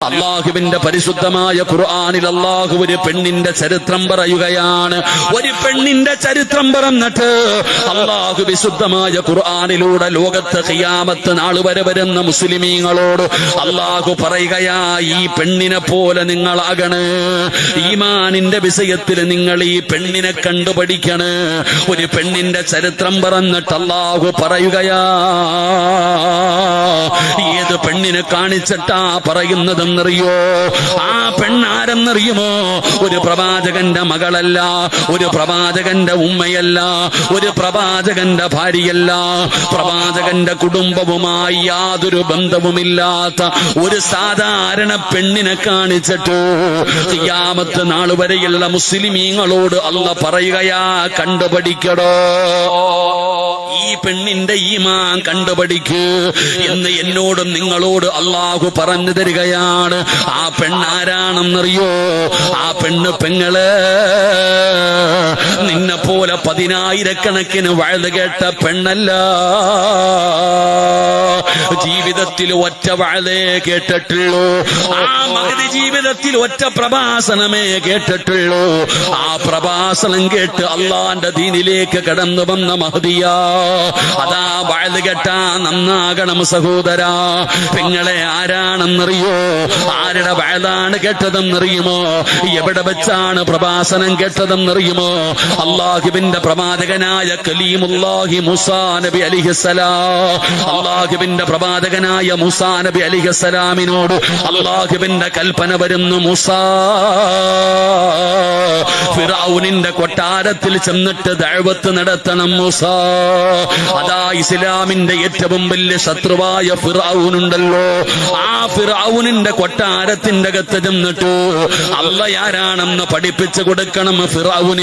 അള്ളാഹുവിന്റെ പരിശുദ്ധമായ ഖുർആനിൽ അള്ളാഹു ഒരു പെണ്ണിന്റെ ചരിത്രം പറയുകയാണ്. ഒരു പെണ്ണിന്റെ ചരിത്രം പറഞ്ഞിട്ട് അള്ളാഹു വിശുദ്ധമായ ഖുർആനിലൂടെ ലോകത്ത് ഖിയാമത്ത് നാൾ വരെ വരുന്ന മുസ്ലിമീങ്ങളോട് അള്ളാഹു പറയുകയാ, ഈ പെണ്ണിനെ പോലെ നിങ്ങളാകണ്. ഈമാനിന്റെ വിഷയത്തിൽ നിങ്ങൾ ഈ പെണ്ണിനെ കണ്ടുപഠിക്കണ്. ഒരു പെണ്ണിന്റെ ചരിത്രം പറഞ്ഞിട്ട് അള്ളാഹു പറയുകയാ, ഏത് പെണ്ണിനെ കാണിച്ചിട്ടാ പറയുന്നതെന്നറിയോ? ആ പെണ്ണാരെന്നറിയുമോ? ഒരു പ്രവാചകന്റെ മകളല്ല, ഒരു പ്രവാചകന്റെ ഉമ്മയല്ല, ഒരു പ്രവാചകന്റെ ഭാര്യയല്ല, പ്രവാചകന്റെ കുടുംബവുമായി യാതൊരു ബന്ധവുമില്ലാത്ത ഒരു സാധാരണ പെണ്ണിനെ കാണിച്ചിട്ട് ഖിയാമത്ത് നാൾ വരെയുള്ള മുസ്ലിമീങ്ങളോട് അല്ലാഹു പറയുകയാ, കണ്ടുപഠിക്കടോ, ഈ പെണ്ണിന്റെ ഈമാൻ കണ്ടുപഠിക്ക് എന്ന് എന്നോടും നിങ്ങളോട് അള്ളാഹു പറഞ്ഞു തരികയാണ്. ആ പെണ്ണാരാണെന്നറിയോ? ആ പെങ്ങള് നിന്നെ പോലെ 10,000 വഴുത് കേട്ട പെണ്ണല്ല. ജീവിതത്തിൽ ഒറ്റ വഴുതേ കേട്ടിട്ടുള്ളൂ. ആ മഹദി ജീവിതത്തിൽ ഒറ്റ പ്രഭാഷണമേ കേട്ടിട്ടുള്ളൂ. ആ പ്രഭാഷണം കേട്ട് അള്ളാന്റെ ദീനിലേക്ക് കടന്നു വന്ന മഹദിയാ. അതാ വഴുത് കേട്ടാ നന്നാകണം സഹോദരാ. പെങ്ങളെ ആരാണെന്നറിയോ? ആരുടെ വഴുതാണ് കേട്ടതെന്നറിയുമോ? എവിടെ വെച്ചാണ് പ്രഭാഷണം കേട്ടതെന്നറിയുമോ? അള്ളാഹുവിന്റെ പ്രവാചകനായ കലീമുല്ലാഹി മൂസാ നബി അലൈഹിസ്സലാം. അള്ളാഹുവിന്റെ പ്രവാചകനായ മൂസാ നബി അലൈഹിസ്സലാമിനോട് അള്ളാഹുവിന്റെ കൽപ്പന വരുന്നു, മൂസാ ഫിറഔനിന്റെ കൊട്ടാരത്തിൽ ചെന്നിട്ട് ദഅവത്ത് നടത്തണം മൂസാ. അതാ ഇസ്ലാമിന്റെ ഏറ്റവും വലിയ ശത്രുവായ ഫിറഔനുണ്ടല്ലോ, ആ ഫിറഔനിന്റെ കൊട്ടാരത്തിന്റെ അകത്ത് ചെന്നിട്ട് അല്ലാഹ് ആരാണെന്ന് പഠിപ്പിച്ചു കൊടുക്കണം ഫിറഔന്.